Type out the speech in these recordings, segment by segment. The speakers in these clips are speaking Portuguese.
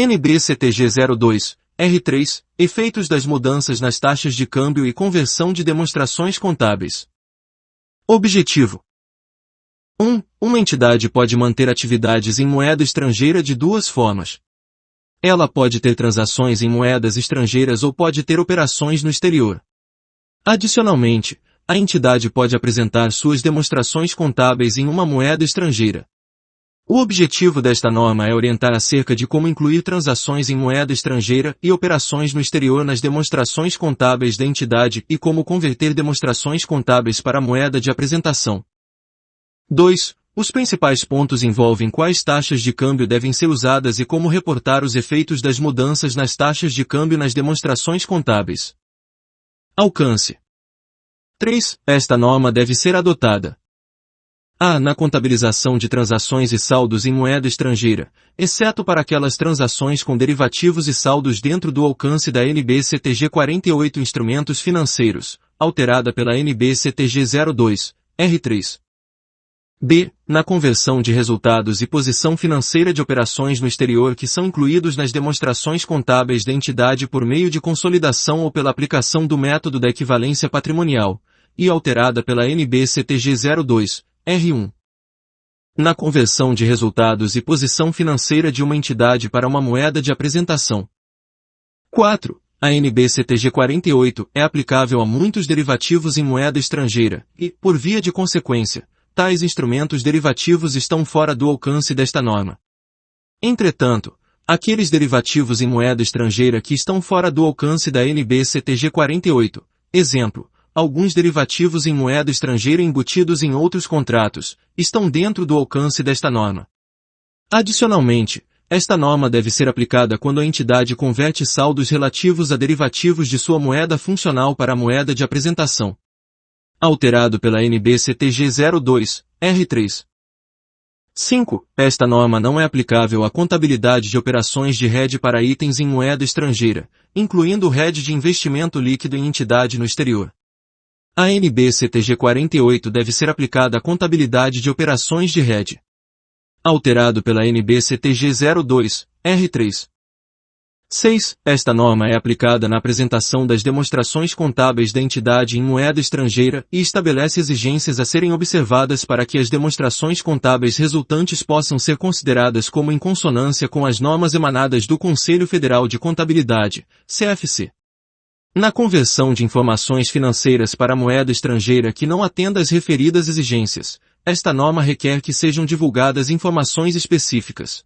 NBCTG 02, R3, efeitos das mudanças nas taxas de câmbio e conversão de demonstrações contábeis. Objetivo. 1. Uma entidade pode manter atividades em moeda estrangeira de duas formas. Ela pode ter transações em moedas estrangeiras ou pode ter operações no exterior. Adicionalmente, a entidade pode apresentar suas demonstrações contábeis em uma moeda estrangeira. O objetivo desta norma é orientar acerca de como incluir transações em moeda estrangeira e operações no exterior nas demonstrações contábeis da entidade e como converter demonstrações contábeis para a moeda de apresentação. 2. Os principais pontos envolvem quais taxas de câmbio devem ser usadas e como reportar os efeitos das mudanças nas taxas de câmbio nas demonstrações contábeis. Alcance. 3. Esta norma deve ser adotada. A. Na contabilização de transações e saldos em moeda estrangeira, exceto para aquelas transações com derivativos e saldos dentro do alcance da NBCTG 48 Instrumentos Financeiros, alterada pela NBCTG 02, R3. B. Na conversão de resultados e posição financeira de operações no exterior que são incluídos nas demonstrações contábeis da entidade por meio de consolidação ou pela aplicação do método da equivalência patrimonial, e alterada pela NBCTG 02, R1. Na conversão de resultados e posição financeira de uma entidade para uma moeda de apresentação. 4. A NBCTG 48 é aplicável a muitos derivativos em moeda estrangeira, e, por via de consequência, tais instrumentos derivativos estão fora do alcance desta norma. Entretanto, aqueles derivativos em moeda estrangeira que estão fora do alcance da NBCTG 48, exemplo, alguns derivativos em moeda estrangeira embutidos em outros contratos, estão dentro do alcance desta norma. Adicionalmente, esta norma deve ser aplicada quando a entidade converte saldos relativos a derivativos de sua moeda funcional para a moeda de apresentação. Alterado pela NBCTG 02, R3. 5. Esta norma não é aplicável à contabilidade de operações de hedge para itens em moeda estrangeira, incluindo o hedge de investimento líquido em entidade no exterior. A NBCTG 48 deve ser aplicada à contabilidade de operações de hedge. Alterado pela NBCTG 02, R3. 6. Esta norma é aplicada na apresentação das demonstrações contábeis da entidade em moeda estrangeira e estabelece exigências a serem observadas para que as demonstrações contábeis resultantes possam ser consideradas como em consonância com as normas emanadas do Conselho Federal de Contabilidade, CFC. Na conversão de informações financeiras para moeda estrangeira que não atenda às referidas exigências, esta norma requer que sejam divulgadas informações específicas.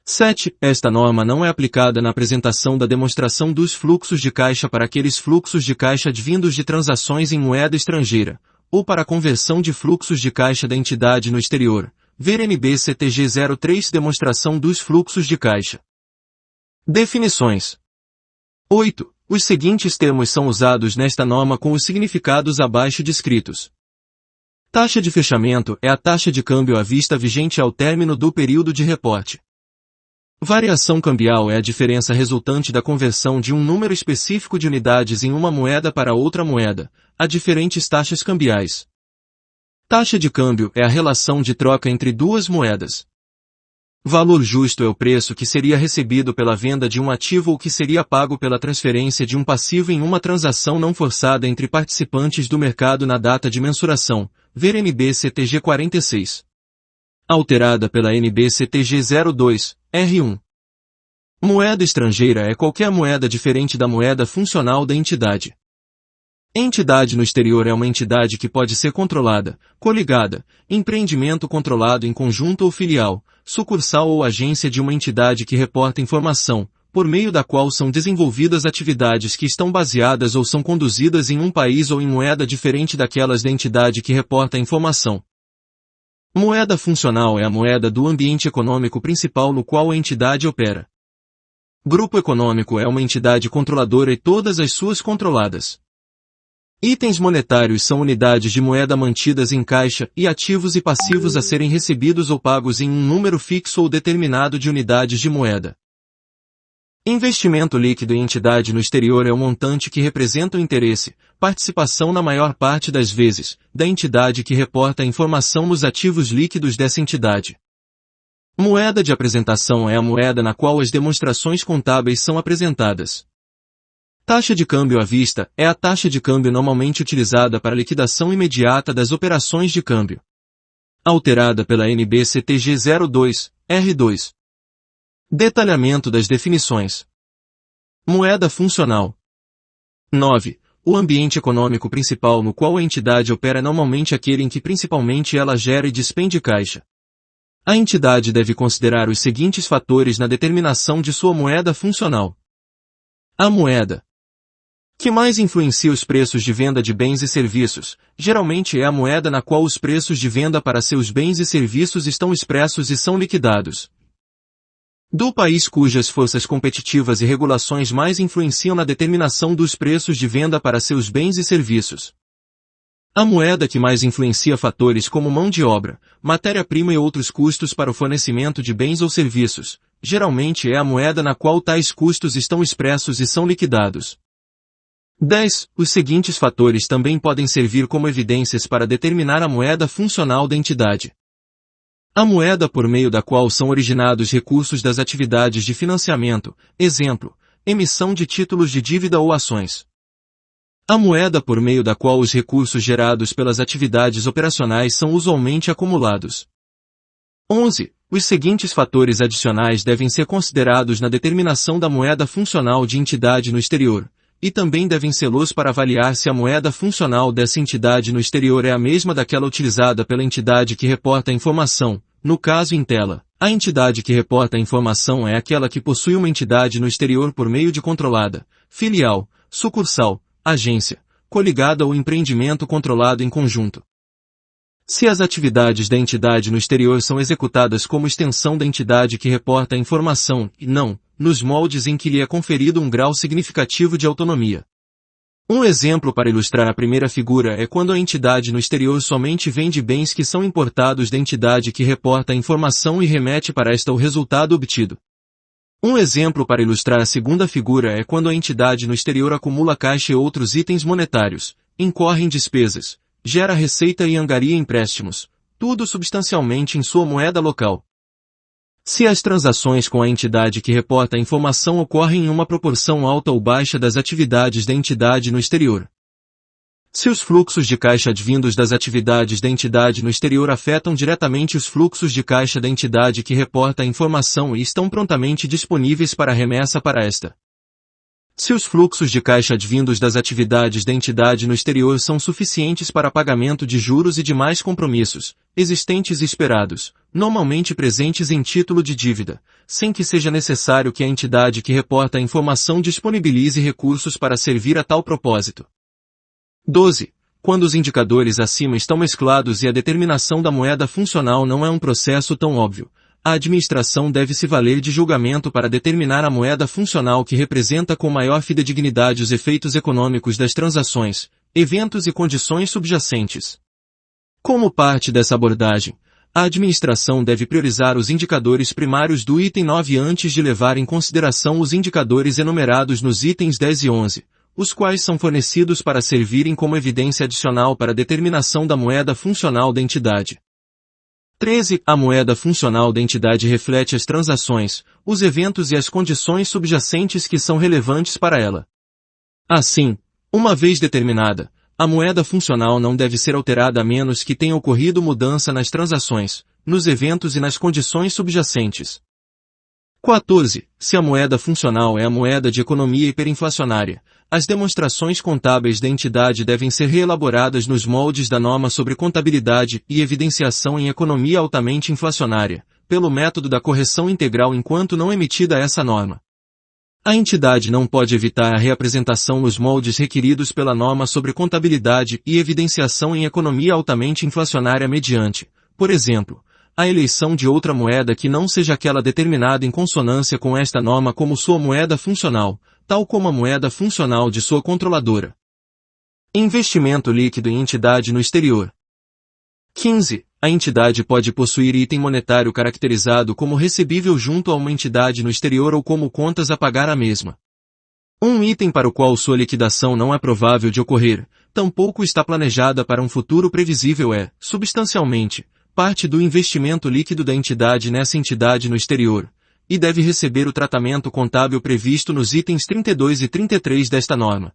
7. Esta norma não é aplicada na apresentação da demonstração dos fluxos de caixa para aqueles fluxos de caixa advindos de transações em moeda estrangeira, ou para a conversão de fluxos de caixa da entidade no exterior. Ver NBCTG 03 Demonstração dos fluxos de caixa. Definições. 8. Os seguintes termos são usados nesta norma com os significados abaixo descritos. Taxa de fechamento é a taxa de câmbio à vista vigente ao término do período de reporte. Variação cambial é a diferença resultante da conversão de um número específico de unidades em uma moeda para outra moeda, a diferentes taxas cambiais. Taxa de câmbio é a relação de troca entre duas moedas. Valor justo é o preço que seria recebido pela venda de um ativo ou que seria pago pela transferência de um passivo em uma transação não forçada entre participantes do mercado na data de mensuração, ver NBCTG 46. Alterada pela NBCTG 02, R1. Moeda estrangeira é qualquer moeda diferente da moeda funcional da entidade. Entidade no exterior é uma entidade que pode ser controlada, coligada, empreendimento controlado em conjunto ou filial, sucursal ou agência de uma entidade que reporta informação, por meio da qual são desenvolvidas atividades que estão baseadas ou são conduzidas em um país ou em moeda diferente daquelas da entidade que reporta a informação. Moeda funcional é a moeda do ambiente econômico principal no qual a entidade opera. Grupo econômico é uma entidade controladora e todas as suas controladas. Itens monetários são unidades de moeda mantidas em caixa e ativos e passivos a serem recebidos ou pagos em um número fixo ou determinado de unidades de moeda. Investimento líquido em entidade no exterior é o montante que representa o interesse, participação na maior parte das vezes, da entidade que reporta a informação nos ativos líquidos dessa entidade. Moeda de apresentação é a moeda na qual as demonstrações contábeis são apresentadas. Taxa de câmbio à vista é a taxa de câmbio normalmente utilizada para a liquidação imediata das operações de câmbio. Alterada pela NBCTG 02, R2. Detalhamento das definições. Moeda funcional. 9. O ambiente econômico principal no qual a entidade opera é normalmente aquele em que principalmente ela gera e despende caixa. A entidade deve considerar os seguintes fatores na determinação de sua moeda funcional. A moeda que mais influencia os preços de venda de bens e serviços, geralmente é a moeda na qual os preços de venda para seus bens e serviços estão expressos e são liquidados. Do país cujas forças competitivas e regulações mais influenciam na determinação dos preços de venda para seus bens e serviços. A moeda que mais influencia fatores como mão de obra, matéria-prima e outros custos para o fornecimento de bens ou serviços, geralmente é a moeda na qual tais custos estão expressos e são liquidados. 10. Os seguintes fatores também podem servir como evidências para determinar a moeda funcional da entidade. A moeda por meio da qual são originados recursos das atividades de financiamento, exemplo, emissão de títulos de dívida ou ações. A moeda por meio da qual os recursos gerados pelas atividades operacionais são usualmente acumulados. 11. Os seguintes fatores adicionais devem ser considerados na determinação da moeda funcional de entidade no exterior, e também devem sê-los para avaliar se a moeda funcional dessa entidade no exterior é a mesma daquela utilizada pela entidade que reporta a informação. No caso em tela, a entidade que reporta a informação é aquela que possui uma entidade no exterior por meio de controlada, filial, sucursal, agência, coligada ou empreendimento controlado em conjunto. Se as atividades da entidade no exterior são executadas como extensão da entidade que reporta a informação, e não, nos moldes em que lhe é conferido um grau significativo de autonomia. Um exemplo para ilustrar a primeira figura é quando a entidade no exterior somente vende bens que são importados da entidade que reporta a informação e remete para esta o resultado obtido. Um exemplo para ilustrar a segunda figura é quando a entidade no exterior acumula caixa e outros itens monetários, incorre em despesas, gera receita e angaria empréstimos, tudo substancialmente em sua moeda local. Se as transações com a entidade que reporta a informação ocorrem em uma proporção alta ou baixa das atividades da entidade no exterior. Se os fluxos de caixa advindos das atividades da entidade no exterior afetam diretamente os fluxos de caixa da entidade que reporta a informação e estão prontamente disponíveis para remessa para esta. Se os fluxos de caixa advindos das atividades da entidade no exterior são suficientes para pagamento de juros e demais compromissos, existentes e esperados, normalmente presentes em título de dívida, sem que seja necessário que a entidade que reporta a informação disponibilize recursos para servir a tal propósito. 12. Quando os indicadores acima estão mesclados e a determinação da moeda funcional não é um processo tão óbvio, a administração deve se valer de julgamento para determinar a moeda funcional que representa com maior fidedignidade os efeitos econômicos das transações, eventos e condições subjacentes. Como parte dessa abordagem, a administração deve priorizar os indicadores primários do item 9 antes de levar em consideração os indicadores enumerados nos itens 10 e 11, os quais são fornecidos para servirem como evidência adicional para a determinação da moeda funcional da entidade. 13. A moeda funcional da entidade reflete as transações, os eventos e as condições subjacentes que são relevantes para ela. Assim, uma vez determinada, a moeda funcional não deve ser alterada a menos que tenha ocorrido mudança nas transações, nos eventos e nas condições subjacentes. 14. Se a moeda funcional é a moeda de economia hiperinflacionária, as demonstrações contábeis da entidade devem ser reelaboradas nos moldes da norma sobre contabilidade e evidenciação em economia altamente inflacionária, pelo método da correção integral enquanto não emitida essa norma. A entidade não pode evitar a reapresentação nos moldes requeridos pela norma sobre contabilidade e evidenciação em economia altamente inflacionária mediante, por exemplo, a eleição de outra moeda que não seja aquela determinada em consonância com esta norma como sua moeda funcional, tal como a moeda funcional de sua controladora. Investimento líquido em entidade no exterior. 15. A entidade pode possuir item monetário caracterizado como recebível junto a uma entidade no exterior ou como contas a pagar à mesma. Um item para o qual sua liquidação não é provável de ocorrer, tampouco está planejada para um futuro previsível é, substancialmente, parte do investimento líquido da entidade nessa entidade no exterior, e deve receber o tratamento contábil previsto nos itens 32 e 33 desta norma.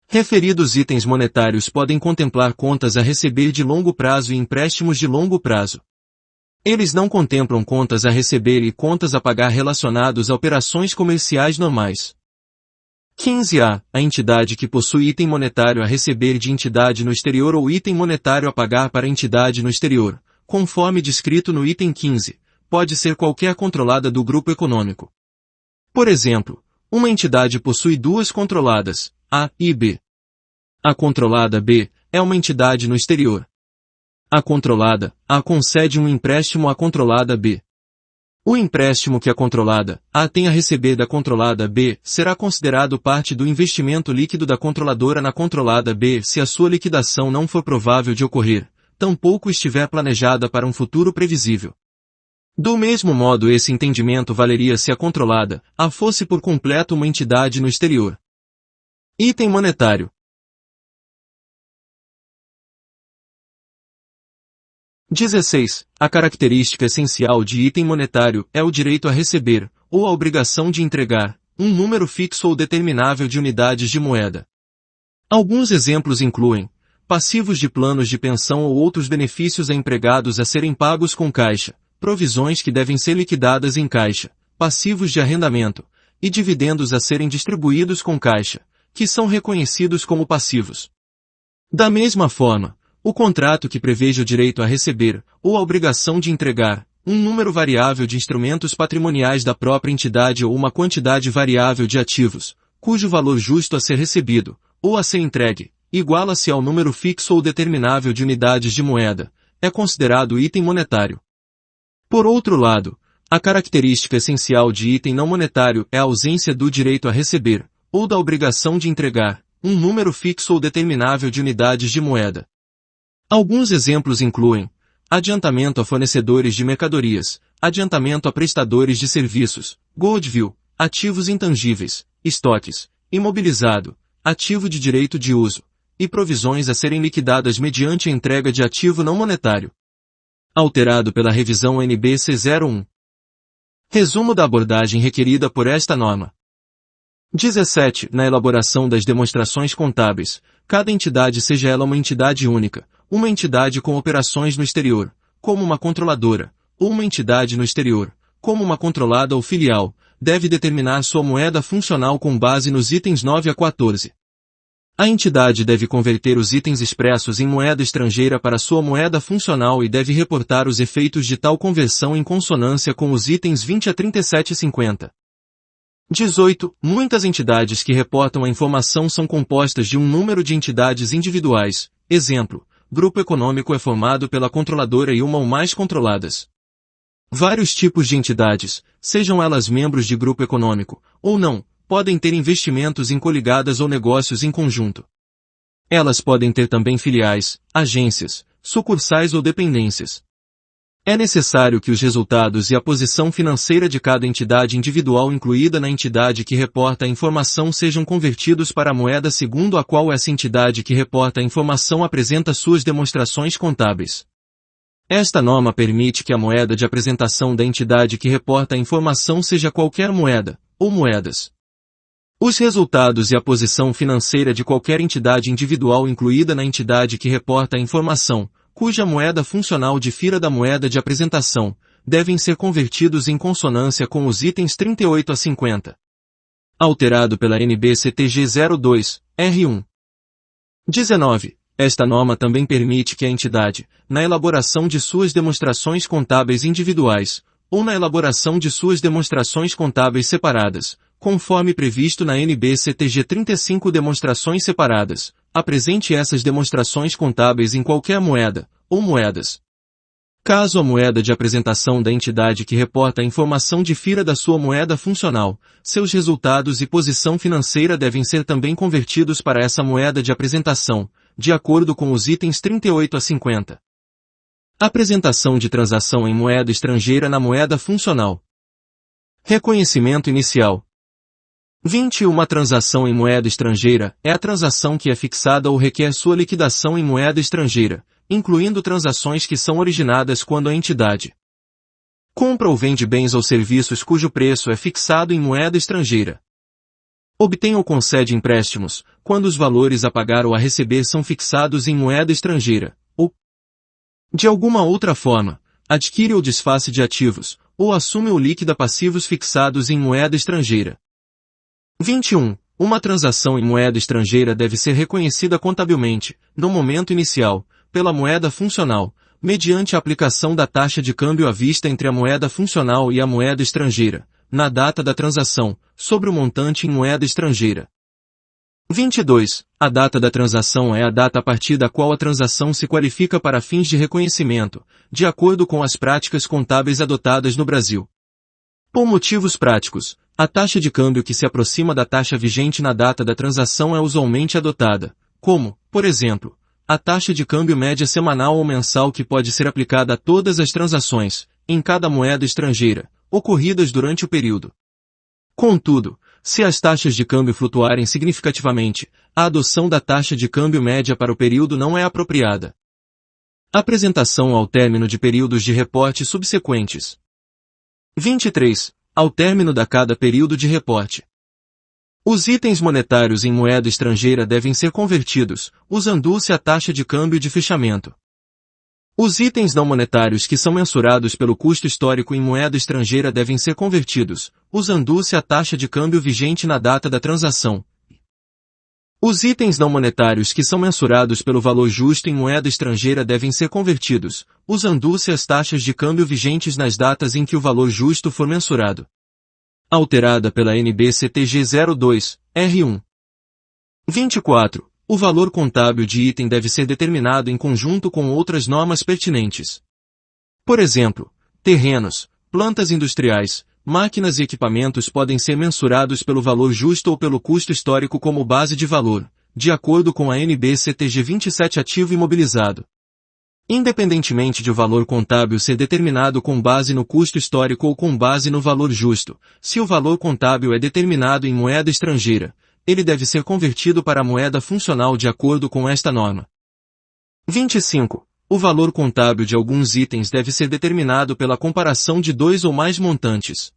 Referidos itens monetários podem contemplar contas a receber de longo prazo e empréstimos de longo prazo. Eles não contemplam contas a receber e contas a pagar relacionados a operações comerciais normais. 15a. A entidade que possui item monetário a receber de entidade no exterior ou item monetário a pagar para entidade no exterior, conforme descrito no item 15, pode ser qualquer controlada do grupo econômico. Por exemplo, uma entidade possui duas controladas, A e B. A controlada B é uma entidade no exterior. A controlada A concede um empréstimo à controlada B. O empréstimo que a controlada A tem a receber da controlada B será considerado parte do investimento líquido da controladora na controlada B se a sua liquidação não for provável de ocorrer, tampouco estiver planejada para um futuro previsível. Do mesmo modo, esse entendimento valeria se a controlada A fosse por completo uma entidade no exterior. Item monetário. 16. A característica essencial de item monetário é o direito a receber, ou a obrigação de entregar, um número fixo ou determinável de unidades de moeda. Alguns exemplos incluem passivos de planos de pensão ou outros benefícios a empregados a serem pagos com caixa, provisões que devem ser liquidadas em caixa, passivos de arrendamento, e dividendos a serem distribuídos com caixa, que são reconhecidos como passivos. Da mesma forma, o contrato que preveja o direito a receber, ou a obrigação de entregar, um número variável de instrumentos patrimoniais da própria entidade ou uma quantidade variável de ativos, cujo valor justo a ser recebido, ou a ser entregue, iguala-se ao número fixo ou determinável de unidades de moeda, é considerado item monetário. Por outro lado, a característica essencial de item não monetário é a ausência do direito a receber, ou da obrigação de entregar, um número fixo ou determinável de unidades de moeda. Alguns exemplos incluem adiantamento a fornecedores de mercadorias, adiantamento a prestadores de serviços, goodwill, ativos intangíveis, estoques, imobilizado, ativo de direito de uso, e provisões a serem liquidadas mediante a entrega de ativo não monetário. Alterado pela revisão NBC 01. Resumo da abordagem requerida por esta norma. 17. Na elaboração das demonstrações contábeis, cada entidade, seja ela uma entidade única, uma entidade com operações no exterior, como uma controladora, ou uma entidade no exterior, como uma controlada ou filial, deve determinar sua moeda funcional com base nos itens 9 a 14. A entidade deve converter os itens expressos em moeda estrangeira para sua moeda funcional e deve reportar os efeitos de tal conversão em consonância com os itens 20 a 37 e 50. 18. Muitas entidades que reportam a informação são compostas de um número de entidades individuais. Exemplo, grupo econômico é formado pela controladora e uma ou mais controladas. Vários tipos de entidades, sejam elas membros de grupo econômico, ou não, podem ter investimentos em coligadas ou negócios em conjunto. Elas podem ter também filiais, agências, sucursais ou dependências. É necessário que os resultados e a posição financeira de cada entidade individual incluída na entidade que reporta a informação sejam convertidos para a moeda segundo a qual essa entidade que reporta a informação apresenta suas demonstrações contábeis. Esta norma permite que a moeda de apresentação da entidade que reporta a informação seja qualquer moeda, ou moedas. Os resultados e a posição financeira de qualquer entidade individual incluída na entidade que reporta a informação, cuja moeda funcional difira da moeda de apresentação, devem ser convertidos em consonância com os itens 38 a 50. Alterado pela NBCTG 02, R1. 19. Esta norma também permite que a entidade, na elaboração de suas demonstrações contábeis individuais, ou na elaboração de suas demonstrações contábeis separadas, conforme previsto na NBCTG 35 demonstrações separadas, apresente essas demonstrações contábeis em qualquer moeda, ou moedas. Caso a moeda de apresentação da entidade que reporta a informação difira da sua moeda funcional, seus resultados e posição financeira devem ser também convertidos para essa moeda de apresentação, de acordo com os itens 38 a 50. Apresentação de transação em moeda estrangeira na moeda funcional. Reconhecimento inicial. 20. Uma transação em moeda estrangeira é a transação que é fixada ou requer sua liquidação em moeda estrangeira, incluindo transações que são originadas quando a entidade compra ou vende bens ou serviços cujo preço é fixado em moeda estrangeira. Obtém ou concede empréstimos, quando os valores a pagar ou a receber são fixados em moeda estrangeira, ou, de alguma outra forma, adquire ou desface de ativos, ou assume ou liquida passivos fixados em moeda estrangeira. 21. Uma transação em moeda estrangeira deve ser reconhecida contabilmente, no momento inicial, pela moeda funcional, mediante a aplicação da taxa de câmbio à vista entre a moeda funcional e a moeda estrangeira, na data da transação, sobre o montante em moeda estrangeira. 22. A data da transação é a data a partir da qual a transação se qualifica para fins de reconhecimento, de acordo com as práticas contábeis adotadas no Brasil. Por motivos práticos, a taxa de câmbio que se aproxima da taxa vigente na data da transação é usualmente adotada, como, por exemplo, a taxa de câmbio média semanal ou mensal que pode ser aplicada a todas as transações, em cada moeda estrangeira, ocorridas durante o período. Contudo, se as taxas de câmbio flutuarem significativamente, a adoção da taxa de câmbio média para o período não é apropriada. Apresentação ao término de períodos de reporte subsequentes. 23. Ao término da cada período de reporte. Os itens monetários em moeda estrangeira devem ser convertidos, usando-se a taxa de câmbio de fechamento. Os itens não monetários que são mensurados pelo custo histórico em moeda estrangeira devem ser convertidos, usando-se a taxa de câmbio vigente na data da transação. Os itens não monetários que são mensurados pelo valor justo em moeda estrangeira devem ser convertidos, usando-se as taxas de câmbio vigentes nas datas em que o valor justo for mensurado. Alterada pela NBCTG 02, R1. 24. O valor contábil de item deve ser determinado em conjunto com outras normas pertinentes. Por exemplo, terrenos, plantas industriais, máquinas e equipamentos podem ser mensurados pelo valor justo ou pelo custo histórico como base de valor, de acordo com a NBCTG 27 ativo imobilizado. Independentemente de o valor contábil ser determinado com base no custo histórico ou com base no valor justo, se o valor contábil é determinado em moeda estrangeira, ele deve ser convertido para a moeda funcional de acordo com esta norma. 25. O valor contábil de alguns itens deve ser determinado pela comparação de dois ou mais montantes.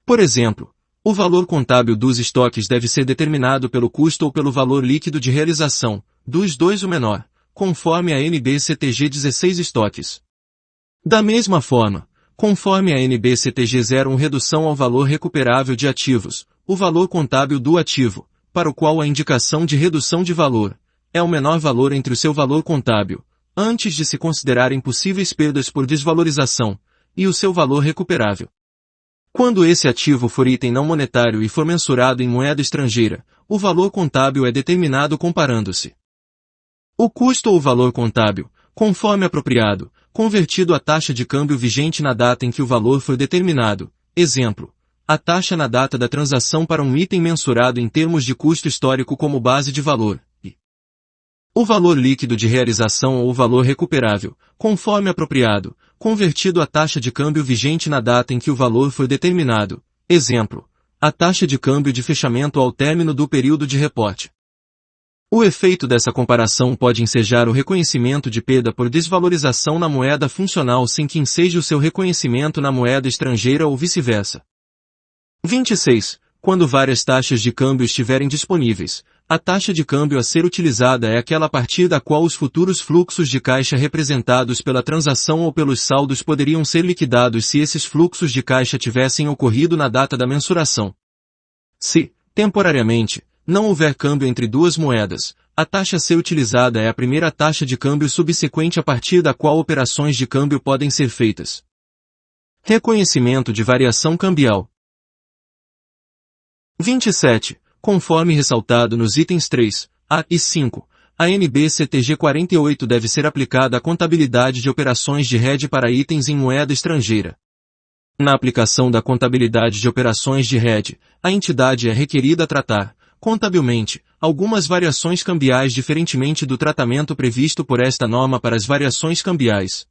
Por exemplo, o valor contábil dos estoques deve ser determinado pelo custo ou pelo valor líquido de realização, dos dois o menor, conforme a NBCTG 16 estoques. Da mesma forma, conforme a NBCTG 01 redução ao valor recuperável de ativos, o valor contábil do ativo, para o qual a indicação de redução de valor, é o menor valor entre o seu valor contábil, antes de se considerarem possíveis perdas por desvalorização, e o seu valor recuperável. Quando esse ativo for item não monetário e for mensurado em moeda estrangeira, o valor contábil é determinado comparando-se o custo ou valor contábil, conforme apropriado, convertido à taxa de câmbio vigente na data em que o valor foi determinado. Exemplo, a taxa na data da transação para um item mensurado em termos de custo histórico como base de valor, e o valor líquido de realização ou o valor recuperável, conforme apropriado, convertido à taxa de câmbio vigente na data em que o valor foi determinado. Exemplo, a taxa de câmbio de fechamento ao término do período de reporte. O efeito dessa comparação pode ensejar o reconhecimento de perda por desvalorização na moeda funcional sem que enseje o seu reconhecimento na moeda estrangeira ou vice-versa. 26. Quando várias taxas de câmbio estiverem disponíveis, a taxa de câmbio a ser utilizada é aquela a partir da qual os futuros fluxos de caixa representados pela transação ou pelos saldos poderiam ser liquidados se esses fluxos de caixa tivessem ocorrido na data da mensuração. Se, temporariamente, não houver câmbio entre duas moedas, a taxa a ser utilizada é a primeira taxa de câmbio subsequente a partir da qual operações de câmbio podem ser feitas. Reconhecimento de variação cambial. 27. Conforme ressaltado nos itens 3, A e 5, a NBCTG 48 deve ser aplicada à contabilidade de operações de hedge para itens em moeda estrangeira. Na aplicação da contabilidade de operações de hedge, a entidade é requerida a tratar, contabilmente, algumas variações cambiais diferentemente do tratamento previsto por esta norma para as variações cambiais.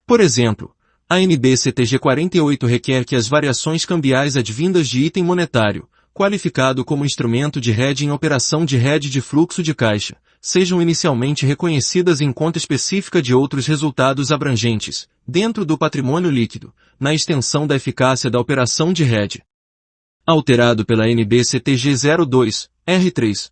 Por exemplo, a NBCTG 48 requer que as variações cambiais advindas de item monetário, qualificado como instrumento de hedge em operação de hedge de fluxo de caixa, sejam inicialmente reconhecidas em conta específica de outros resultados abrangentes, dentro do patrimônio líquido, na extensão da eficácia da operação de hedge. Alterado pela NBCTG 02, R3.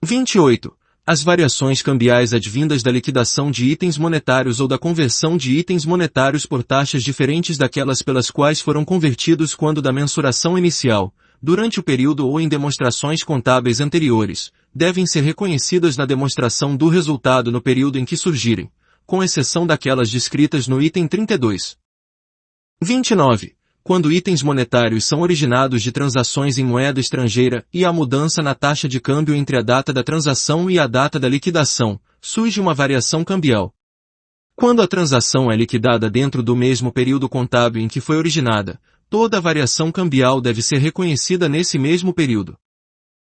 28. As variações cambiais advindas da liquidação de itens monetários ou da conversão de itens monetários por taxas diferentes daquelas pelas quais foram convertidos quando da mensuração inicial, durante o período ou em demonstrações contábeis anteriores, devem ser reconhecidas na demonstração do resultado no período em que surgirem, com exceção daquelas descritas no item 32. 29. Quando itens monetários são originados de transações em moeda estrangeira e há mudança na taxa de câmbio entre a data da transação e a data da liquidação, surge uma variação cambial. Quando a transação é liquidada dentro do mesmo período contábil em que foi originada, toda a variação cambial deve ser reconhecida nesse mesmo período.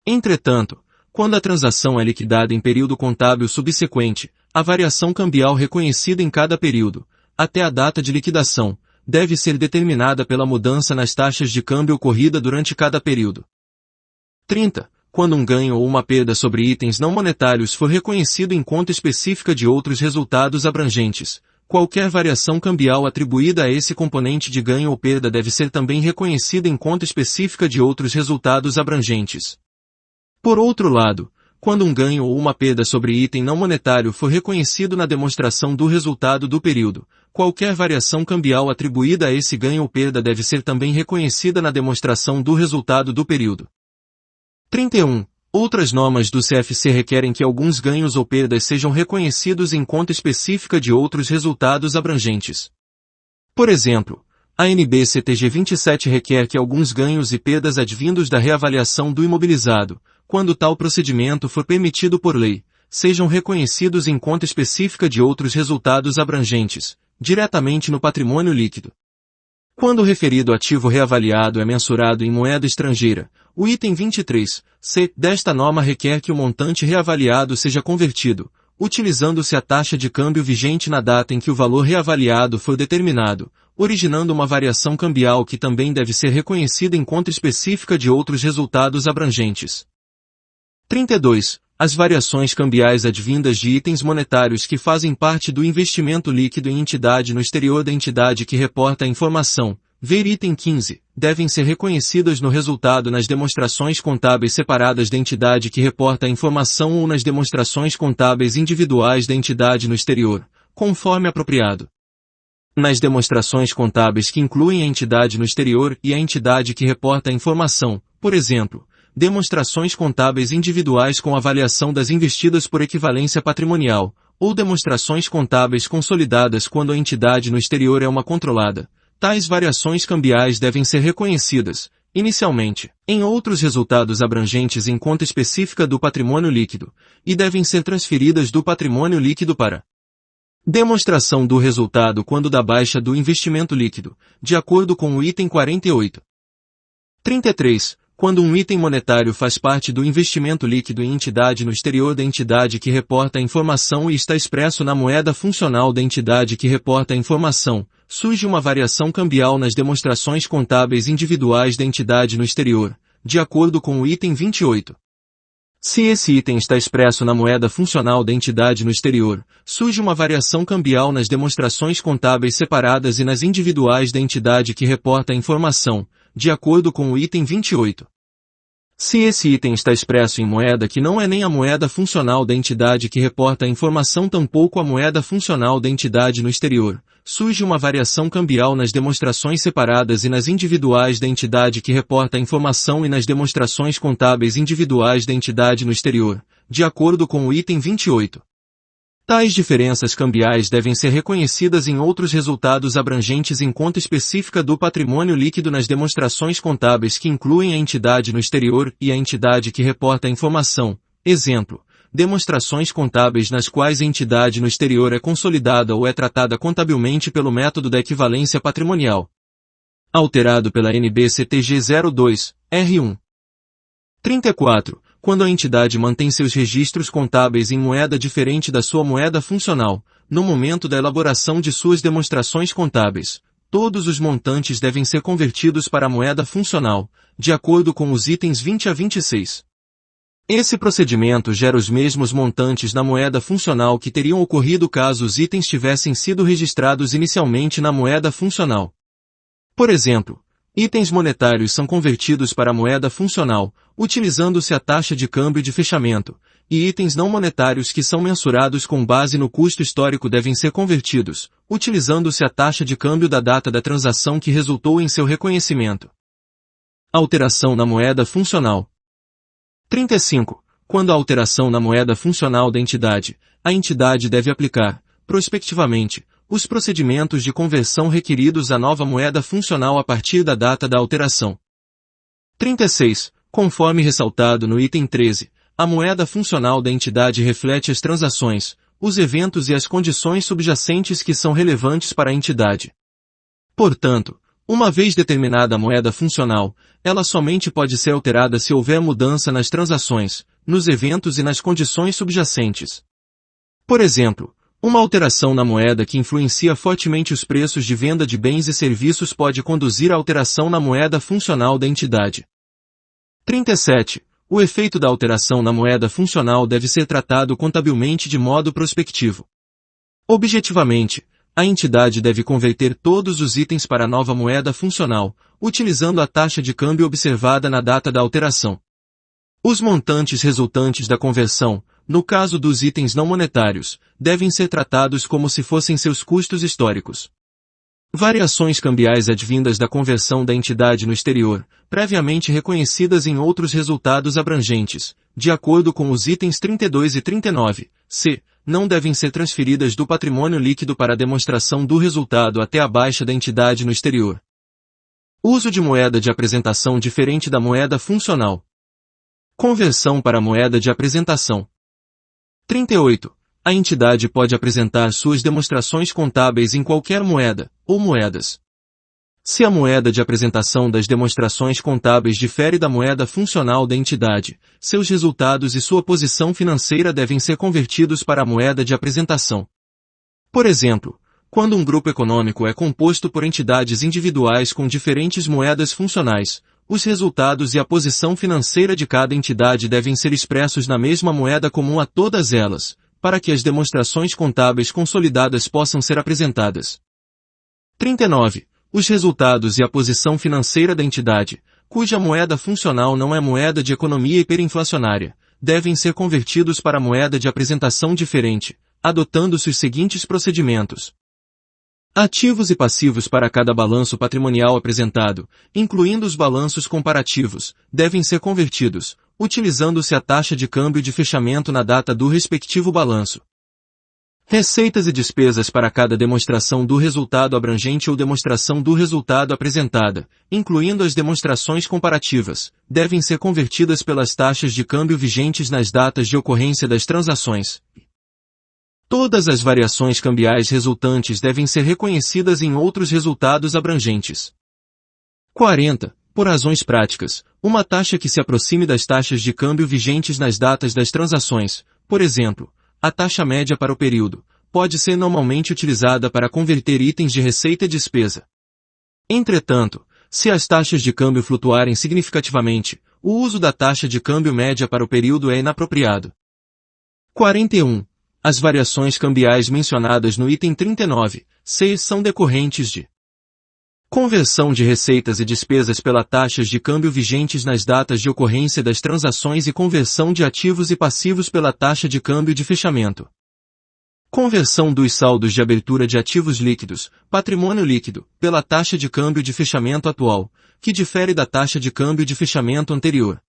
Entretanto, quando a transação é liquidada em período contábil subsequente, a variação cambial reconhecida em cada período, até a data de liquidação, deve ser determinada pela mudança nas taxas de câmbio ocorrida durante cada período. 30. Quando um ganho ou uma perda sobre itens não monetários for reconhecido em conta específica de outros resultados abrangentes, qualquer variação cambial atribuída a esse componente de ganho ou perda deve ser também reconhecida em conta específica de outros resultados abrangentes. Por outro lado, quando um ganho ou uma perda sobre item não monetário for reconhecido na demonstração do resultado do período, qualquer variação cambial atribuída a esse ganho ou perda deve ser também reconhecida na demonstração do resultado do período. 31. Outras normas do CFC requerem que alguns ganhos ou perdas sejam reconhecidos em conta específica de outros resultados abrangentes. Por exemplo, a NBCTG 27 requer que alguns ganhos e perdas advindos da reavaliação do imobilizado, quando tal procedimento for permitido por lei, sejam reconhecidos em conta específica de outros resultados abrangentes, diretamente no patrimônio líquido. Quando o referido ativo reavaliado é mensurado em moeda estrangeira, o item 23c desta norma requer que o montante reavaliado seja convertido, utilizando-se a taxa de câmbio vigente na data em que o valor reavaliado for determinado, originando uma variação cambial que também deve ser reconhecida em conta específica de outros resultados abrangentes. 32. As variações cambiais advindas de itens monetários que fazem parte do investimento líquido em entidade no exterior da entidade que reporta a informação, ver item 15, devem ser reconhecidas no resultado nas demonstrações contábeis separadas da entidade que reporta a informação ou nas demonstrações contábeis individuais da entidade no exterior, conforme apropriado. Nas demonstrações contábeis que incluem a entidade no exterior e a entidade que reporta a informação, por exemplo, demonstrações contábeis individuais com avaliação das investidas por equivalência patrimonial, ou demonstrações contábeis consolidadas quando a entidade no exterior é uma controlada. Tais variações cambiais devem ser reconhecidas, inicialmente, em outros resultados abrangentes em conta específica do patrimônio líquido, e devem ser transferidas do patrimônio líquido para demonstração do resultado quando da baixa do investimento líquido, de acordo com o item 48. 33. Quando um item monetário faz parte do investimento líquido em entidade no exterior da entidade que reporta a informação e está expresso na moeda funcional da entidade que reporta a informação, surge uma variação cambial nas demonstrações contábeis individuais da entidade no exterior, de acordo com o item 28. Se esse item está expresso na moeda funcional da entidade no exterior, surge uma variação cambial nas demonstrações contábeis separadas e nas individuais da entidade que reporta a informação, de acordo com o item 28. Se esse item está expresso em moeda que não é nem a moeda funcional da entidade que reporta a informação tampouco a moeda funcional da entidade no exterior, surge uma variação cambial nas demonstrações separadas e nas individuais da entidade que reporta a informação e nas demonstrações contábeis individuais da entidade no exterior, de acordo com o item 28. Tais diferenças cambiais devem ser reconhecidas em outros resultados abrangentes em conta específica do patrimônio líquido nas demonstrações contábeis que incluem a entidade no exterior e a entidade que reporta a informação. Exemplo, demonstrações contábeis nas quais a entidade no exterior é consolidada ou é tratada contabilmente pelo método da equivalência patrimonial. Alterado pela NBCTG 02, R1. 34. Quando a entidade mantém seus registros contábeis em moeda diferente da sua moeda funcional, no momento da elaboração de suas demonstrações contábeis, todos os montantes devem ser convertidos para a moeda funcional, de acordo com os itens 20 a 26. Esse procedimento gera os mesmos montantes na moeda funcional que teriam ocorrido caso os itens tivessem sido registrados inicialmente na moeda funcional. Por exemplo, itens monetários são convertidos para a moeda funcional, utilizando-se a taxa de câmbio de fechamento, e itens não monetários que são mensurados com base no custo histórico devem ser convertidos, utilizando-se a taxa de câmbio da data da transação que resultou em seu reconhecimento. Alteração na moeda funcional. 35. Quando há alteração na moeda funcional da entidade, a entidade deve aplicar, prospectivamente, os procedimentos de conversão requeridos à nova moeda funcional a partir da data da alteração. 36. Conforme ressaltado no item 13, a moeda funcional da entidade reflete as transações, os eventos e as condições subjacentes que são relevantes para a entidade. Portanto, uma vez determinada a moeda funcional, ela somente pode ser alterada se houver mudança nas transações, nos eventos e nas condições subjacentes. Por exemplo, uma alteração na moeda que influencia fortemente os preços de venda de bens e serviços pode conduzir à alteração na moeda funcional da entidade. 37. O efeito da alteração na moeda funcional deve ser tratado contabilmente de modo prospectivo. Objetivamente, a entidade deve converter todos os itens para a nova moeda funcional, utilizando a taxa de câmbio observada na data da alteração. Os montantes resultantes da conversão, no caso dos itens não monetários, devem ser tratados como se fossem seus custos históricos. Variações cambiais advindas da conversão da entidade no exterior, previamente reconhecidas em outros resultados abrangentes, de acordo com os itens 32 e 39, c, não devem ser transferidas do patrimônio líquido para a demonstração do resultado até a baixa da entidade no exterior. Uso de moeda de apresentação diferente da moeda funcional. Conversão para a moeda de apresentação. 38. A entidade pode apresentar suas demonstrações contábeis em qualquer moeda, ou moedas. Se a moeda de apresentação das demonstrações contábeis difere da moeda funcional da entidade, seus resultados e sua posição financeira devem ser convertidos para a moeda de apresentação. Por exemplo, quando um grupo econômico é composto por entidades individuais com diferentes moedas funcionais, os resultados e a posição financeira de cada entidade devem ser expressos na mesma moeda comum a todas elas, para que as demonstrações contábeis consolidadas possam ser apresentadas. 39. Os resultados e a posição financeira da entidade, cuja moeda funcional não é moeda de economia hiperinflacionária, devem ser convertidos para moeda de apresentação diferente, adotando-se os seguintes procedimentos. Ativos e passivos para cada balanço patrimonial apresentado, incluindo os balanços comparativos, devem ser convertidos, utilizando-se a taxa de câmbio de fechamento na data do respectivo balanço. Receitas e despesas para cada demonstração do resultado abrangente ou demonstração do resultado apresentada, incluindo as demonstrações comparativas, devem ser convertidas pelas taxas de câmbio vigentes nas datas de ocorrência das transações. Todas as variações cambiais resultantes devem ser reconhecidas em outros resultados abrangentes. 40. Por razões práticas, uma taxa que se aproxime das taxas de câmbio vigentes nas datas das transações, por exemplo, a taxa média para o período, pode ser normalmente utilizada para converter itens de receita e despesa. Entretanto, se as taxas de câmbio flutuarem significativamente, o uso da taxa de câmbio média para o período é inapropriado. 41. As variações cambiais mencionadas no item 39, c, são decorrentes de conversão de receitas e despesas pela taxas de câmbio vigentes nas datas de ocorrência das transações e conversão de ativos e passivos pela taxa de câmbio de fechamento. Conversão dos saldos de abertura de ativos líquidos, patrimônio líquido, pela taxa de câmbio de fechamento atual, que difere da taxa de câmbio de fechamento anterior.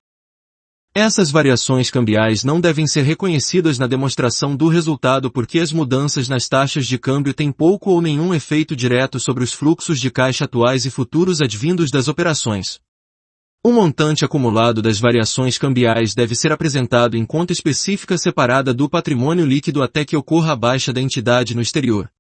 Essas variações cambiais não devem ser reconhecidas na demonstração do resultado porque as mudanças nas taxas de câmbio têm pouco ou nenhum efeito direto sobre os fluxos de caixa atuais e futuros advindos das operações. O montante acumulado das variações cambiais deve ser apresentado em conta específica separada do patrimônio líquido até que ocorra a baixa da entidade no exterior.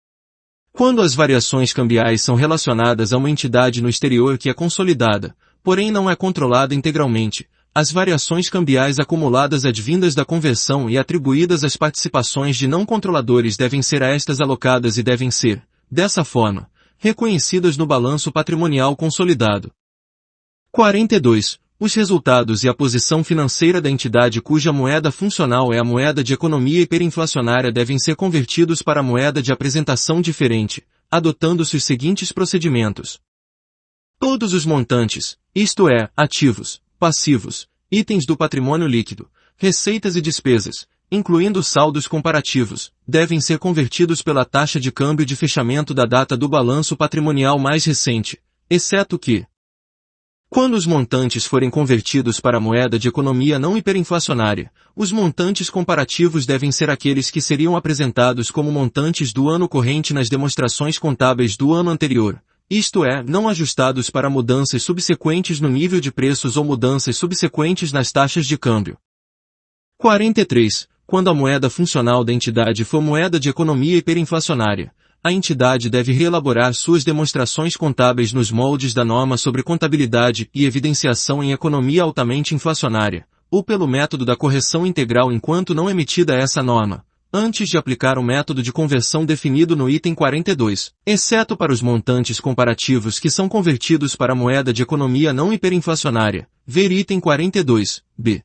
Quando as variações cambiais são relacionadas a uma entidade no exterior que é consolidada, porém não é controlada integralmente, as variações cambiais acumuladas advindas da conversão e atribuídas às participações de não controladores devem ser a estas alocadas e devem ser, dessa forma, reconhecidas no balanço patrimonial consolidado. 42. Os resultados e a posição financeira da entidade cuja moeda funcional é a moeda de economia hiperinflacionária devem ser convertidos para a moeda de apresentação diferente, adotando-se os seguintes procedimentos. Todos os montantes, isto é, ativos, passivos, itens do patrimônio líquido, receitas e despesas, incluindo saldos comparativos, devem ser convertidos pela taxa de câmbio de fechamento da data do balanço patrimonial mais recente, exceto que, quando os montantes forem convertidos para a moeda de economia não hiperinflacionária, os montantes comparativos devem ser aqueles que seriam apresentados como montantes do ano corrente nas demonstrações contábeis do ano anterior, isto é, não ajustados para mudanças subsequentes no nível de preços ou mudanças subsequentes nas taxas de câmbio. 43. Quando a moeda funcional da entidade for moeda de economia hiperinflacionária, a entidade deve reelaborar suas demonstrações contábeis nos moldes da norma sobre contabilidade e evidenciação em economia altamente inflacionária, ou pelo método da correção integral enquanto não emitida essa norma, antes de aplicar o método de conversão definido no item 42, exceto para os montantes comparativos que são convertidos para a moeda de economia não hiperinflacionária, ver item 42, b.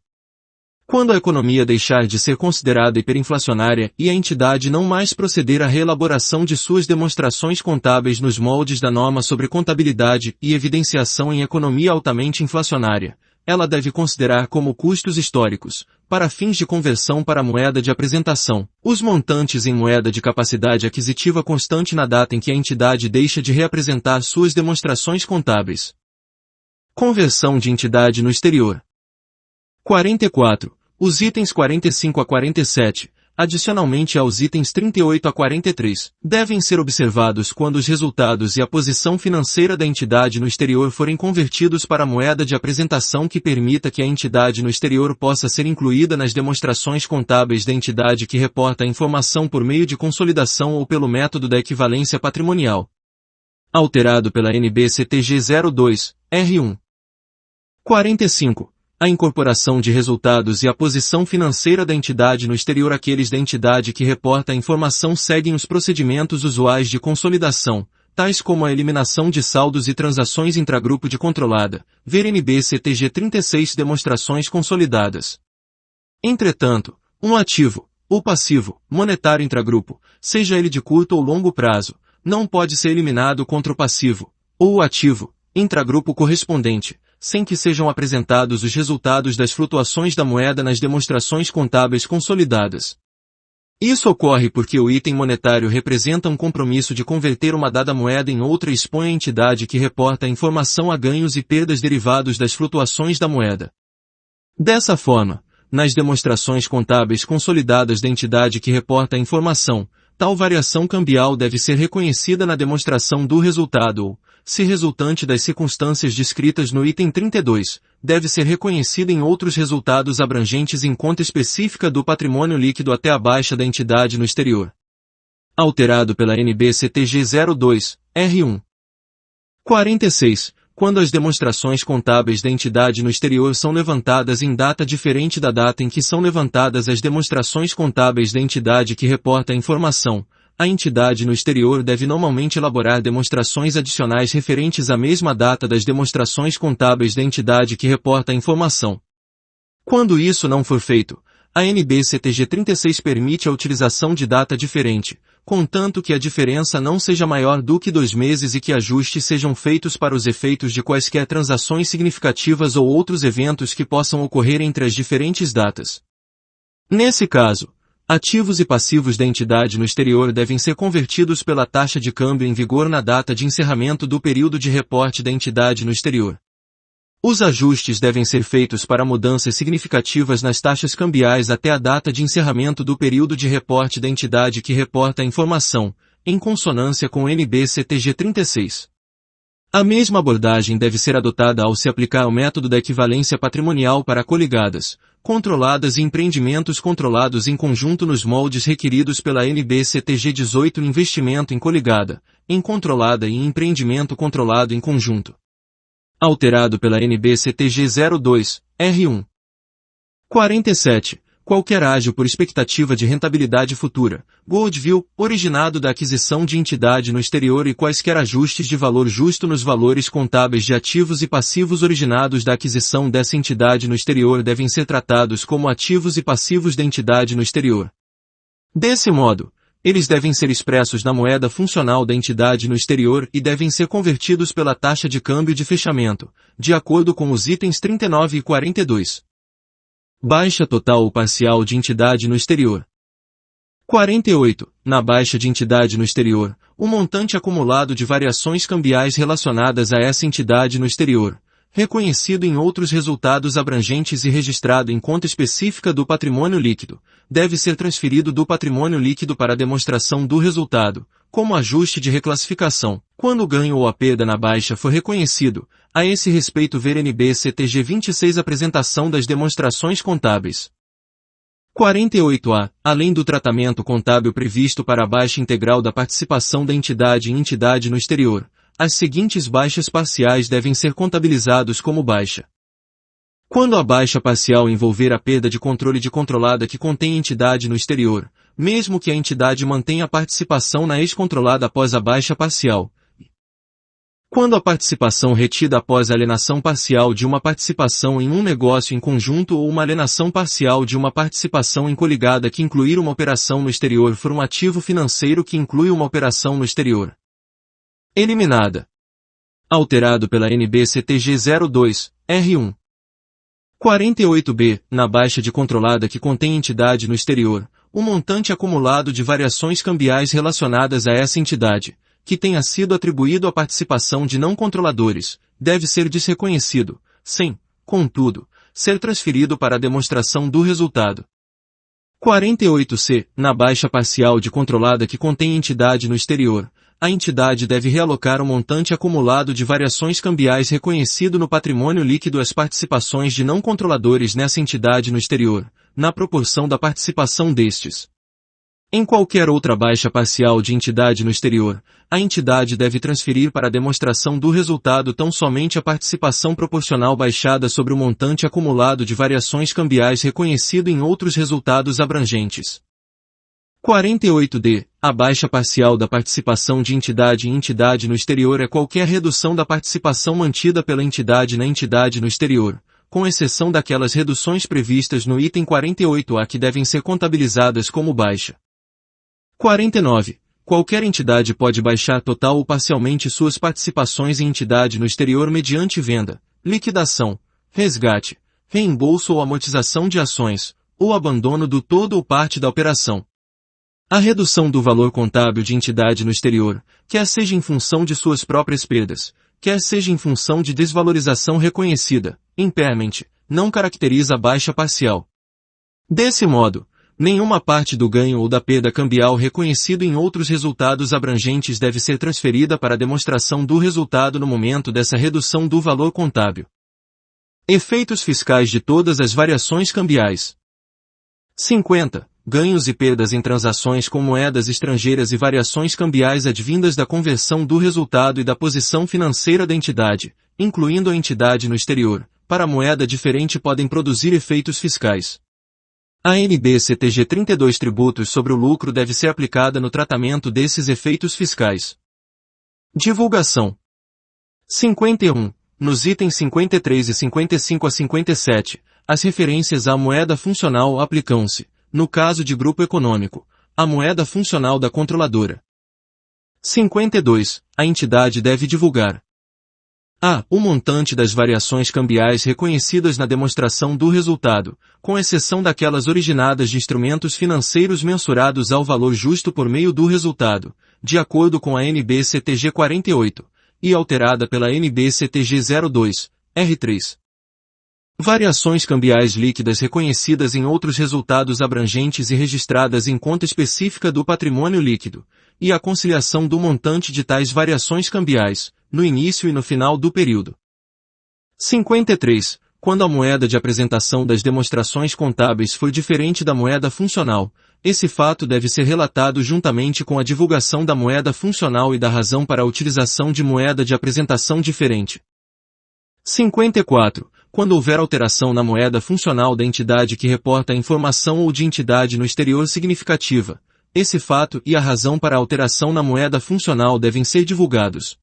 Quando a economia deixar de ser considerada hiperinflacionária e a entidade não mais proceder à reelaboração de suas demonstrações contábeis nos moldes da norma sobre contabilidade e evidenciação em economia altamente inflacionária, ela deve considerar como custos históricos, para fins de conversão para a moeda de apresentação, os montantes em moeda de capacidade aquisitiva constante na data em que a entidade deixa de reapresentar suas demonstrações contábeis. Conversão de entidade no exterior. 44. Os itens 45 a 47, adicionalmente aos itens 38 a 43, devem ser observados quando os resultados e a posição financeira da entidade no exterior forem convertidos para a moeda de apresentação que permita que a entidade no exterior possa ser incluída nas demonstrações contábeis da entidade que reporta a informação por meio de consolidação ou pelo método da equivalência patrimonial. Alterado pela NBCTG 02, R1. 45. A incorporação de resultados e a posição financeira da entidade no exterior. Aqueles da entidade que reporta a informação seguem os procedimentos usuais de consolidação, tais como a eliminação de saldos e transações intragrupo de controlada, ver NBCTG 36 demonstrações consolidadas. Entretanto, um ativo, ou passivo, monetário intragrupo, seja ele de curto ou longo prazo, não pode ser eliminado contra o passivo, ou o ativo, intragrupo correspondente, sem que sejam apresentados os resultados das flutuações da moeda nas demonstrações contábeis consolidadas. Isso ocorre porque o item monetário representa um compromisso de converter uma dada moeda em outra e expõe a entidade que reporta a informação a ganhos e perdas derivados das flutuações da moeda. Dessa forma, nas demonstrações contábeis consolidadas da entidade que reporta a informação, tal variação cambial deve ser reconhecida na demonstração do resultado ou, se resultante das circunstâncias descritas no item 32, deve ser reconhecida em outros resultados abrangentes em conta específica do patrimônio líquido até a baixa da entidade no exterior. Alterado pela NBCTG 02, R1. 46. Quando as demonstrações contábeis da entidade no exterior são levantadas em data diferente da data em que são levantadas as demonstrações contábeis da entidade que reporta a informação, a entidade no exterior deve normalmente elaborar demonstrações adicionais referentes à mesma data das demonstrações contábeis da entidade que reporta a informação. Quando isso não for feito, a NBCTG 36 permite a utilização de data diferente, contanto que a diferença não seja maior do que 2 meses e que ajustes sejam feitos para os efeitos de quaisquer transações significativas ou outros eventos que possam ocorrer entre as diferentes datas. Nesse caso, ativos e passivos da entidade no exterior devem ser convertidos pela taxa de câmbio em vigor na data de encerramento do período de reporte da entidade no exterior. Os ajustes devem ser feitos para mudanças significativas nas taxas cambiais até a data de encerramento do período de reporte da entidade que reporta a informação, em consonância com o NBCTG 36. A mesma abordagem deve ser adotada ao se aplicar o método da equivalência patrimonial para coligadas, controladas e empreendimentos controlados em conjunto nos moldes requeridos pela NBCTG 18 investimento em coligada, em controlada e em empreendimento controlado em conjunto. Alterado pela NBCTG 02, R1. 47. qualquer ágio por expectativa de rentabilidade futura, goodwill, originado da aquisição de entidade no exterior e quaisquer ajustes de valor justo nos valores contábeis de ativos e passivos originados da aquisição dessa entidade no exterior devem ser tratados como ativos e passivos da entidade no exterior. Desse modo, eles devem ser expressos na moeda funcional da entidade no exterior e devem ser convertidos pela taxa de câmbio de fechamento, de acordo com os itens 39 e 42. Baixa total ou parcial de entidade no exterior. 48. Na baixa de entidade no exterior, o montante acumulado de variações cambiais relacionadas a essa entidade no exterior, reconhecido em outros resultados abrangentes e registrado em conta específica do patrimônio líquido, deve ser transferido do patrimônio líquido para a demonstração do resultado, como ajuste de reclassificação, quando o ganho ou a perda na baixa for reconhecido. A esse respeito ver NBCTG 26 Apresentação das demonstrações contábeis. 48A. Além do tratamento contábil previsto para a baixa integral da participação da entidade em entidade no exterior, as seguintes baixas parciais devem ser contabilizados como baixa. Quando a baixa parcial envolver a perda de controle de controlada que contém entidade no exterior, mesmo que a entidade mantenha a participação na ex-controlada após a baixa parcial. Quando a participação retida após a alienação parcial de uma participação em um negócio em conjunto ou uma alienação parcial de uma participação em coligada que incluir uma operação no exterior for um ativo financeiro que inclui uma operação no exterior. Eliminada. Alterado pela NBCTG 02, R1. 48B. Na baixa de controlada que contém entidade no exterior, o montante acumulado de variações cambiais relacionadas a essa entidade, que tenha sido atribuído à participação de não controladores, deve ser desreconhecido, sem, contudo, ser transferido para a demonstração do resultado. 48C. Na baixa parcial de controlada que contém entidade no exterior, a entidade deve realocar o montante acumulado de variações cambiais reconhecido no patrimônio líquido às participações de não controladores nessa entidade no exterior, na proporção da participação destes. Em qualquer outra baixa parcial de entidade no exterior, a entidade deve transferir para a demonstração do resultado tão somente a participação proporcional baixada sobre o montante acumulado de variações cambiais reconhecido em outros resultados abrangentes. 48D. A baixa parcial da participação de entidade em entidade no exterior é qualquer redução da participação mantida pela entidade na entidade no exterior, com exceção daquelas reduções previstas no item 48A que devem ser contabilizadas como baixa. 49. Qualquer entidade pode baixar total ou parcialmente suas participações em entidade no exterior mediante venda, liquidação, resgate, reembolso ou amortização de ações, ou abandono do todo ou parte da operação. A redução do valor contábil de entidade no exterior, quer seja em função de suas próprias perdas, quer seja em função de desvalorização reconhecida, impairment, não caracteriza a baixa parcial. Desse modo, nenhuma parte do ganho ou da perda cambial reconhecido em outros resultados abrangentes deve ser transferida para a demonstração do resultado no momento dessa redução do valor contábil. Efeitos fiscais de todas as variações cambiais. 50. Ganhos e perdas em transações com moedas estrangeiras e variações cambiais advindas da conversão do resultado e da posição financeira da entidade, incluindo a entidade no exterior, para moeda diferente podem produzir efeitos fiscais. A NBCTG 32 tributos sobre o lucro deve ser aplicada no tratamento desses efeitos fiscais. Divulgação. 51. Nos itens 53 e 55 a 57, as referências à moeda funcional aplicam-se, no caso de grupo econômico, à moeda funcional da controladora. 52. A entidade deve divulgar a. O montante das variações cambiais reconhecidas na demonstração do resultado, com exceção daquelas originadas de instrumentos financeiros mensurados ao valor justo por meio do resultado, de acordo com a NBCTG 48, e alterada pela NBCTG 02, R3. Variações cambiais líquidas reconhecidas em outros resultados abrangentes e registradas em conta específica do patrimônio líquido, e a conciliação do montante de tais variações cambiais, no início e no final do período. 53. Quando a moeda de apresentação das demonstrações contábeis for diferente da moeda funcional, esse fato deve ser relatado juntamente com a divulgação da moeda funcional e da razão para a utilização de moeda de apresentação diferente. 54. quando houver alteração na moeda funcional da entidade que reporta a informação ou de entidade no exterior significativa, esse fato e a razão para a alteração na moeda funcional devem ser divulgados.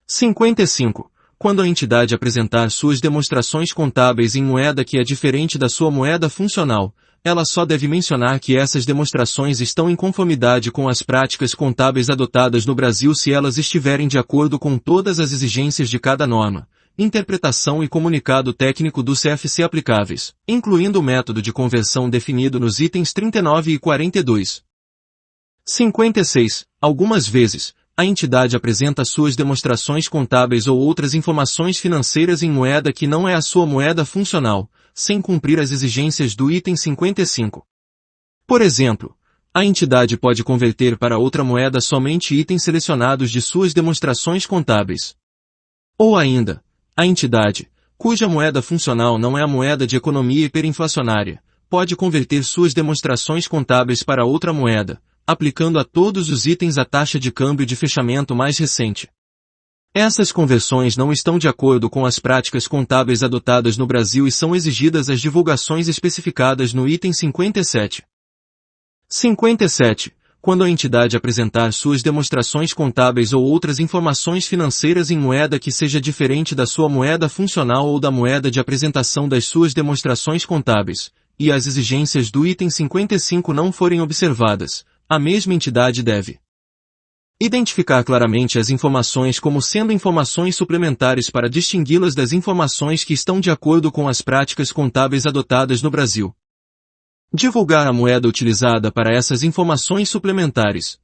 55. Quando a entidade apresentar suas demonstrações contábeis em moeda que é diferente da sua moeda funcional, ela só deve mencionar que essas demonstrações estão em conformidade com as práticas contábeis adotadas no Brasil se elas estiverem de acordo com todas as exigências de cada norma, interpretação e comunicado técnico do CFC aplicáveis, incluindo o método de conversão definido nos itens 39 e 42. 56. Algumas vezes, a entidade apresenta suas demonstrações contábeis ou outras informações financeiras em moeda que não é a sua moeda funcional, sem cumprir as exigências do item 55. Por exemplo, a entidade pode converter para outra moeda somente itens selecionados de suas demonstrações contábeis. Ou ainda, a entidade, cuja moeda funcional não é a moeda de economia hiperinflacionária, pode converter suas demonstrações contábeis para outra moeda, aplicando a todos os itens a taxa de câmbio de fechamento mais recente. Essas conversões não estão de acordo com as práticas contábeis adotadas no Brasil e são exigidas as divulgações especificadas no item 57. 57. Quando a entidade apresentar suas demonstrações contábeis ou outras informações financeiras em moeda que seja diferente da sua moeda funcional ou da moeda de apresentação das suas demonstrações contábeis, e as exigências do item 55 não forem observadas, a mesma entidade deve identificar claramente as informações como sendo informações suplementares para distingui-las das informações que estão de acordo com as práticas contábeis adotadas no Brasil. Divulgar a moeda utilizada para essas informações suplementares.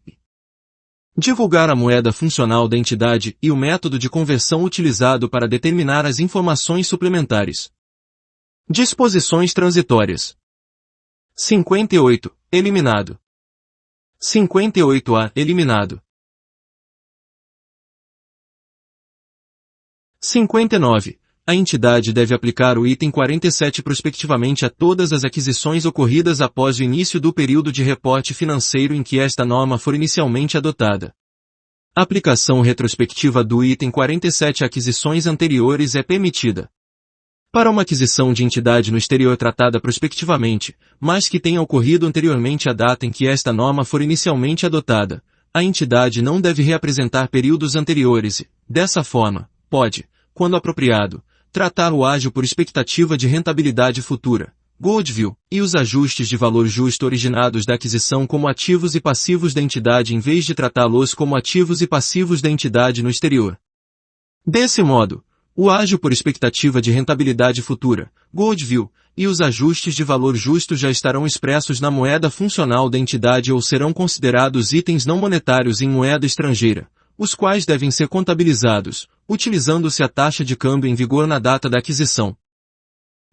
Divulgar a moeda funcional da entidade e o método de conversão utilizado para determinar as informações suplementares. Disposições transitórias. 58. Eliminado. 58A. Eliminado. 59. A entidade deve aplicar o item 47 prospectivamente a todas as aquisições ocorridas após o início do período de reporte financeiro em que esta norma for inicialmente adotada. A aplicação retrospectiva do item 47 a aquisições anteriores é permitida. Para uma aquisição de entidade no exterior tratada prospectivamente, mas que tenha ocorrido anteriormente à data em que esta norma for inicialmente adotada, a entidade não deve reapresentar períodos anteriores e, dessa forma, pode, quando apropriado, tratar o ágio por expectativa de rentabilidade futura, goodwill, e os ajustes de valor justo originados da aquisição como ativos e passivos da entidade em vez de tratá-los como ativos e passivos da entidade no exterior. Desse modo, o ágio por expectativa de rentabilidade futura, goodwill, e os ajustes de valor justo já estarão expressos na moeda funcional da entidade ou serão considerados itens não monetários em moeda estrangeira, os quais devem ser contabilizados, utilizando-se a taxa de câmbio em vigor na data da aquisição.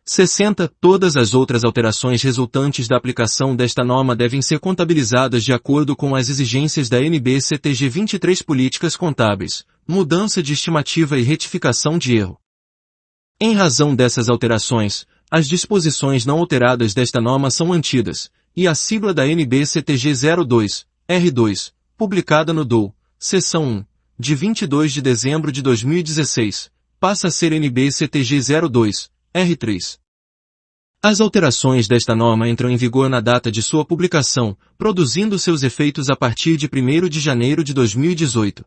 60. Todas as outras alterações resultantes da aplicação desta norma devem ser contabilizadas de acordo com as exigências da NBCTG 23 Políticas Contábeis, mudança de estimativa e retificação de erro. Em razão dessas alterações, as disposições não alteradas desta norma são mantidas, e a sigla da NBCTG 02, R2, publicada no DOU, seção 1, de 22 de dezembro de 2016, passa a ser NBCTG 02, R3. As alterações desta norma entram em vigor na data de sua publicação, produzindo seus efeitos a partir de 1º de janeiro de 2018.